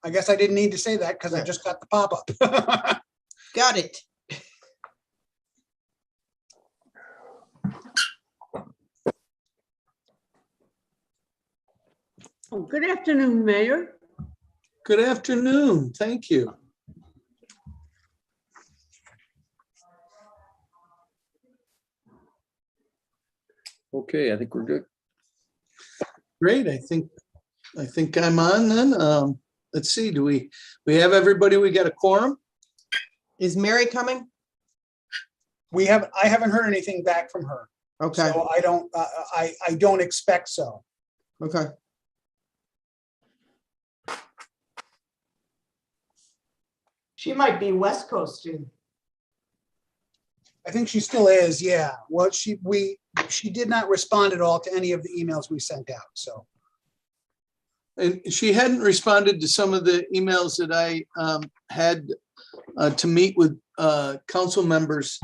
I guess I didn't need to say that because I just got the pop-up. Got it. Oh, good afternoon, Mayor. Good afternoon. Thank you. Okay, I think we're good. Great. I think I'm on then. Let's see, do we have everybody? We got a quorum? Is Mary coming? I haven't heard anything back from her. Okay, So I don't expect so. okay. She might be West Coasting. I think she still is, yeah. Well, she did not respond at all to any of the emails we sent out, so. And she hadn't responded to some of the emails that I had to meet with council members.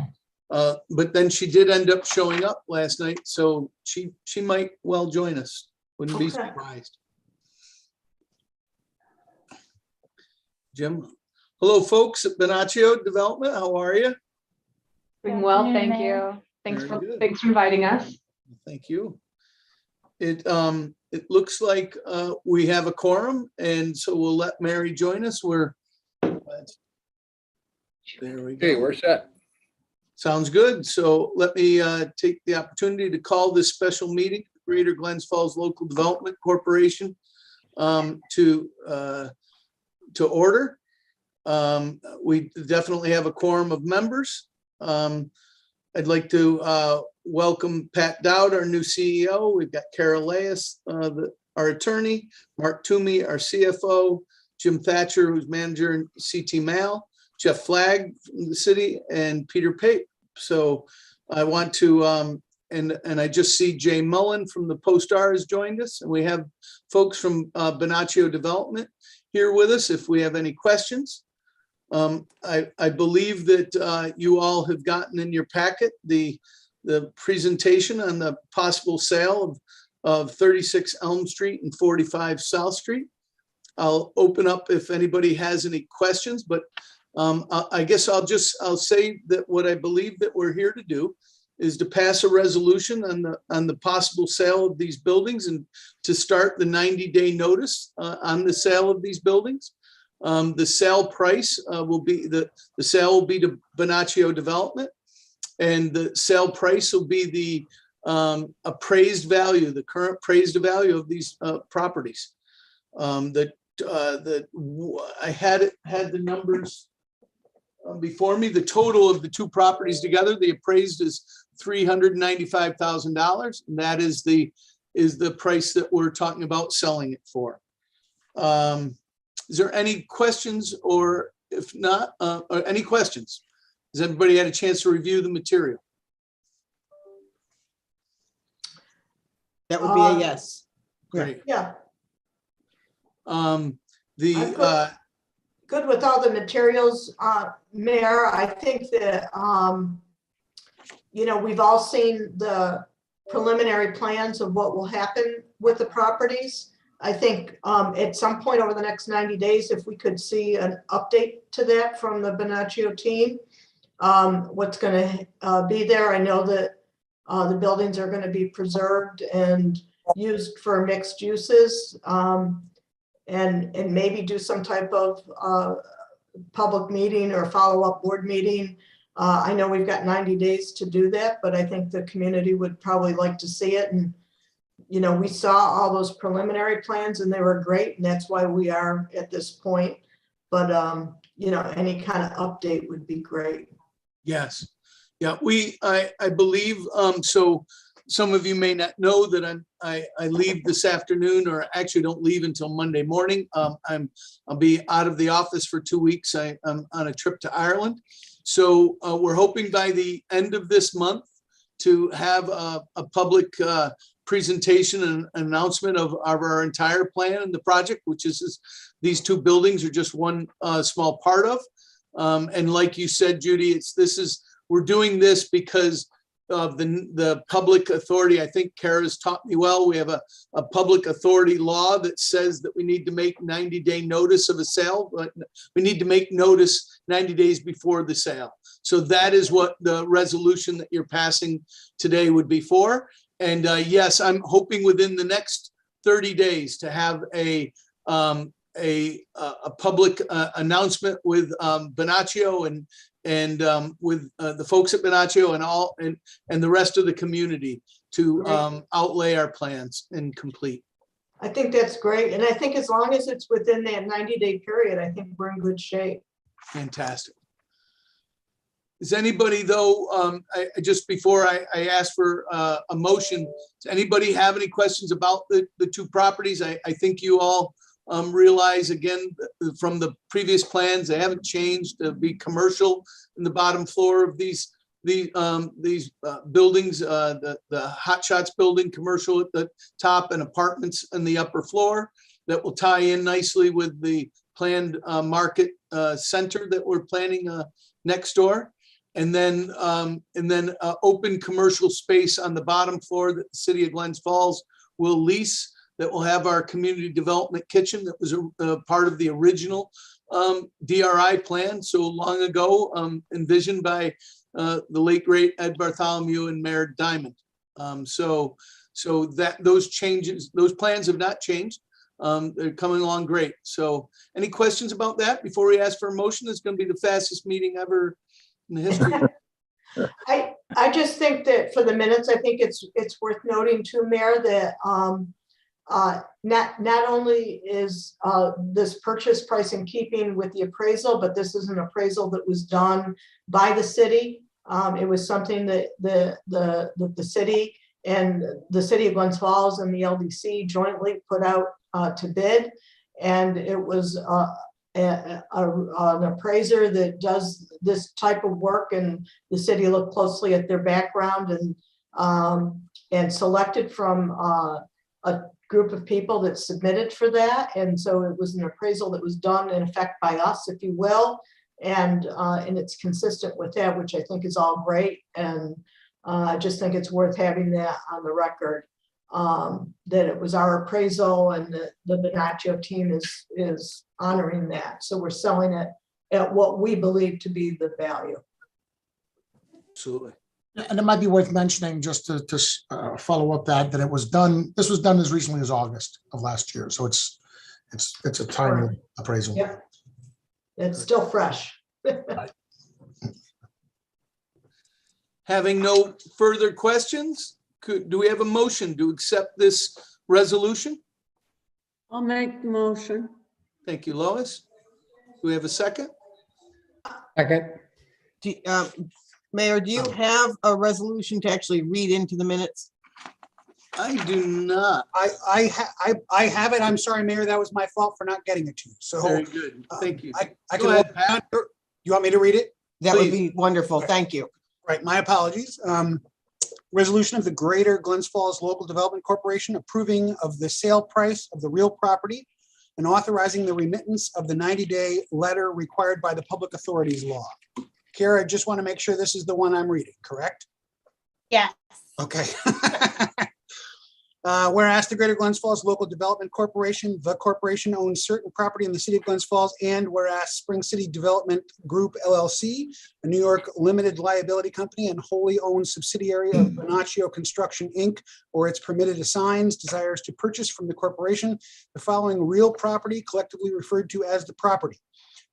But then she did end up showing up last night, so she might well join us. Wouldn't be Okay. surprised. Jim, hello, folks at Bonaccio Development. How are you? Doing well, Good thank afternoon, you. Thanks Very for good. thanks for inviting us. Thank you. It looks like we have a quorum, and so we'll let Mary join us. There we go. Okay, we're set. Sounds good. So let me take the opportunity to call this special meeting, Greater Glens Falls Local Development Corporation, to order. We definitely have a quorum of members. I'd like to welcome Pat Dowd, our new CEO. We've got Carol Leyes, our attorney, Mark Toomey, our CFO, Jim Thatcher, who's manager in CT Mal, Jeff Flagg from the city, and Peter Pape. So I want to, and I just see Jay Mullen from the Post-Star has joined us, and we have folks from Bonaccio Development here with us if we have any questions. I believe that you all have gotten in your packet the presentation on the possible sale of 36 Elm Street and 45 South Street. I'll open up if anybody has any questions, but I guess I'll say that what I believe that we're here to do is to pass a resolution on the possible sale of these buildings and to start the 90-day notice on the sale of these buildings. The sale price will be the sale will be to Bonaccio Development, and the sale price will be the appraised value, the current appraised value of these properties. I had the numbers before me. The total of the two properties together, the appraised is $395,000, and that is the price that we're talking about selling it for. Is there any questions, or if not, or any questions? Has everybody had a chance to review the material? That would be a yes. Great. Yeah, The good with all the materials, Mayor. I think that, we've all seen the preliminary plans of what will happen with the properties. I think at some point over the next 90 days, if we could see an update to that from the Bonaccio team, what's going to be there. I know that the buildings are going to be preserved and used for mixed uses, and maybe do some type of public meeting or follow-up board meeting. I know we've got 90 days to do that, but I think the community would probably like to see it. And we saw all those preliminary plans and they were great, and that's why we are at this point. But, any kind of update would be great. Yes. Yeah, I believe, so some of you may not know that I leave this afternoon, or actually don't leave until Monday morning. I'll be out of the office for 2 weeks. I'm on a trip to Ireland. So we're hoping by the end of this month to have a public presentation and announcement of our entire plan and the project, which is these two buildings are just one small part of. And like you said, Judy, we're doing this because the public authority. I think Kara's taught me well. We have a public authority law that says that we need to make 90-day notice of a sale, but we need to make notice 90 days before the sale. So that is what the resolution that you're passing today would be for. And yes, I'm hoping within the next 30 days to have a public announcement with Bonaccio and with the folks at Bonaccio and the rest of the community to outlay our plans and complete. I think that's great. And I think as long as it's within that 90-day period, I think we're in good shape. Fantastic. Does anybody though, just before I ask for a motion, does anybody have any questions about the two properties? I think you all realize again from the previous plans, they haven't changed to be commercial in the bottom floor of these buildings, the Hot Shots building, commercial at the top and apartments in the upper floor that will tie in nicely with the planned market center that we're planning next door. And then open commercial space on the bottom floor that the city of Glens Falls will lease, that will have our community development kitchen that was a part of the original DRI plan so long ago, envisioned by the late great Ed Bartholomew and Mayor Diamond. So that those changes, those plans have not changed. They're coming along great. So any questions about that before we ask for a motion? It's going to be the fastest meeting ever in the history. I just think that for the minutes, I think it's worth noting too, Mayor, that not only is this purchase price in keeping with the appraisal, but this is an appraisal that was done by the city. It was something that the city and the city of Glens Falls and the LDC jointly put out to bid, and it was an appraiser that does this type of work, and the city looked closely at their background and selected from a group of people that submitted for that. And so it was an appraisal that was done in effect by us, if you will. And it's consistent with that, which I think is all great. And I just think it's worth having that on the record, that it was our appraisal and the Bonaccio team is honoring that. So we're selling it at what we believe to be the value. Absolutely. And it might be worth mentioning, just to follow up that it was done, this was done as recently as August of last year. So it's a timely appraisal. Yep. It's still fresh. Having no further questions, do we have a motion to accept this resolution? I'll make the motion. Thank you, Lois. Do we have a second? Second. Mayor, do you have a resolution to actually read into the minutes? I do not. I have it. I'm sorry, Mayor, that was my fault for not getting it to you. So Very good. Thank you. I Go can, ahead, Pat. you want me to read it? That would be wonderful. Thank you. Right, my apologies. Resolution of the Greater Glens Falls Local Development Corporation approving of the sale price of the real property and authorizing the remittance of the 90-day letter required by the Public Authorities Law. Kara, I just want to make sure this is the one I'm reading, correct? Yes. Okay. Whereas the Greater Glens Falls Local Development Corporation, the corporation owns certain property in the city of Glens Falls, and whereas Spring City Development Group LLC, a New York limited liability company and wholly owned subsidiary of Bonaccio Construction, Inc., or its permitted assigns, desires to purchase from the corporation the following real property collectively referred to as the property: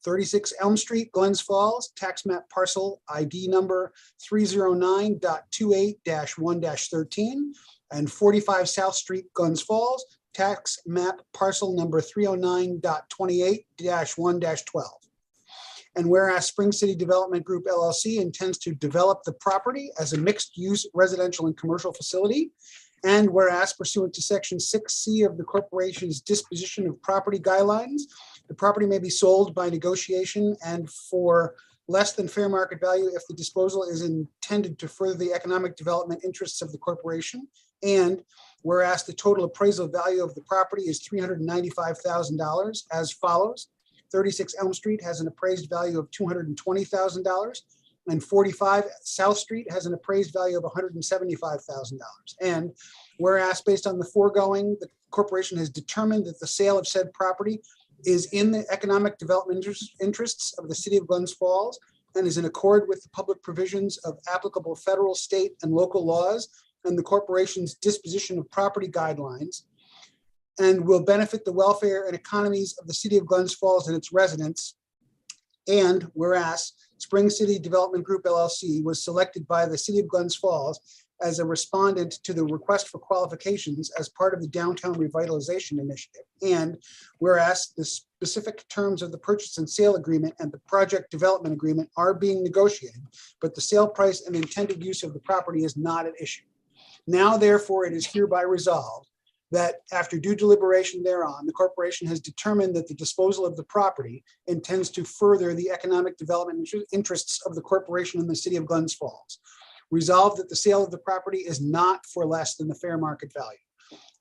36 Elm Street, Glens Falls, tax map parcel ID number 309.28-1-13, and 45 South Street, Glens Falls, tax map parcel number 309.28-1-12. And whereas Spring City Development Group LLC intends to develop the property as a mixed-use residential and commercial facility, and whereas pursuant to Section 6C of the corporation's disposition of property guidelines, the property may be sold by negotiation and for less than fair market value if the disposal is intended to further the economic development interests of the corporation. And whereas the total appraisal value of the property is $395,000 as follows: 36 Elm Street has an appraised value of $220,000. and 45 South Street has an appraised value of $175,000. And whereas based on the foregoing, the corporation has determined that the sale of said property is in the economic development interests of the city of Glens Falls and is in accord with the public provisions of applicable federal, state, and local laws and the corporation's disposition of property guidelines, and will benefit the welfare and economies of the city of Glens Falls and its residents. And whereas Spring City Development Group LLC was selected by the city of Glens Falls as a respondent to the request for qualifications as part of the Downtown Revitalization Initiative. And whereas the specific terms of the purchase and sale agreement and the project development agreement are being negotiated, but the sale price and intended use of the property is not at issue. Now, therefore, it is hereby resolved that after due deliberation thereon, the corporation has determined that the disposal of the property intends to further the economic development interests of the corporation in the city of Glens Falls. Resolved that the sale of the property is not for less than the fair market value.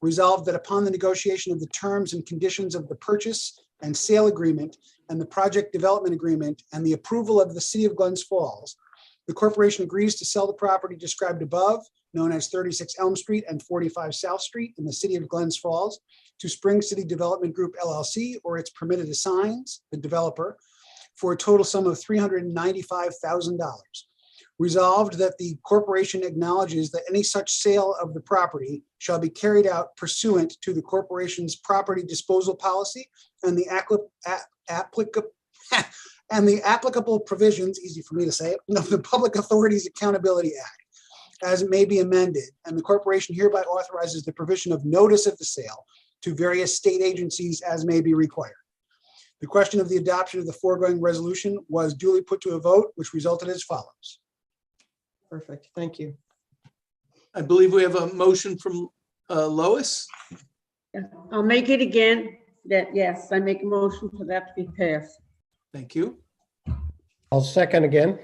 Resolved that upon the negotiation of the terms and conditions of the purchase and sale agreement and the project development agreement and the approval of the city of Glens Falls, the corporation agrees to sell the property described above, known as 36 Elm Street and 45 South Street in the city of Glens Falls, to Spring City Development Group LLC or its permitted assigns, the developer, for a total sum of $395,000. Resolved that the corporation acknowledges that any such sale of the property shall be carried out pursuant to the corporation's property disposal policy and the applicable provisions, easy for me to say, of the Public Authorities Accountability Act, as it may be amended, and the corporation hereby authorizes the provision of notice of the sale to various state agencies as may be required. The question of the adoption of the foregoing resolution was duly put to a vote, which resulted as follows. Perfect. Thank you. I believe we have a motion from Lois. I'll make it again, that yes, I make a motion for that to be passed. Thank you. I'll second again.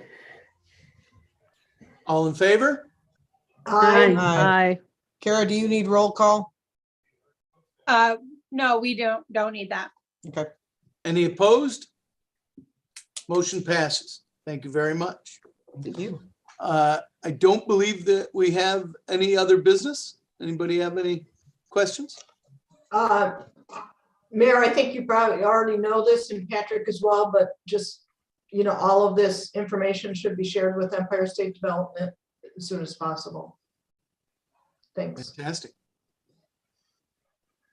All in favor? Aye. Aye. Kara, do you need roll call? No, we don't need that. Okay. Any opposed? Motion passes. Thank you very much. Thank you. I don't believe that we have any other business. Anybody have any questions? Mayor, I think you probably already know this, and Patrick as well, but just, all of this information should be shared with Empire State Development as soon as possible. Thanks. Fantastic.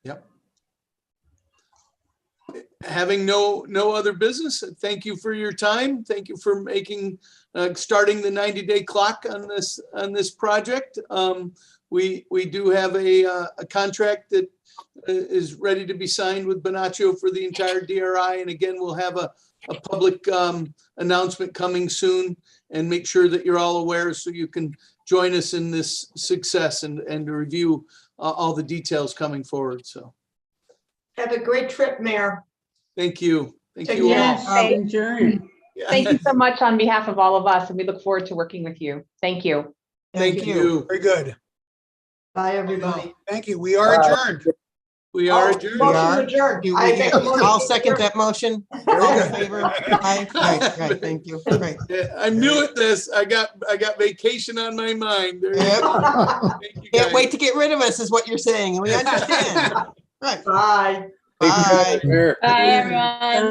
Yep. Having no other business, thank you for your time. Thank you for making, starting the 90-day clock on this project. We do have a contract that is ready to be signed with Bonaccio for the entire DRI. And again, we'll have a public announcement coming soon, and make sure that you're all aware so you can join us in this success and review all the details coming forward. So Have a great trip, Mayor. thank you. Thank Take you care. all. Yes, adjourn. Thank you so much on behalf of all of us, and we look forward to working with you. Thank you. Thank you. Very good. Bye, everybody. Thank you. We are adjourned. We are Oh, adjourned. Motion adjourned. Do I we- make a motion. I'll second that motion. All in favor? Aye. Right, thank you. Right. Yeah, I'm new at this. I got vacation on my mind. There you Yep. go. Thank you, Can't guys. wait to get rid of us is what you're saying. We understand. Right. Bye. Bye. Mayor. Bye, everyone.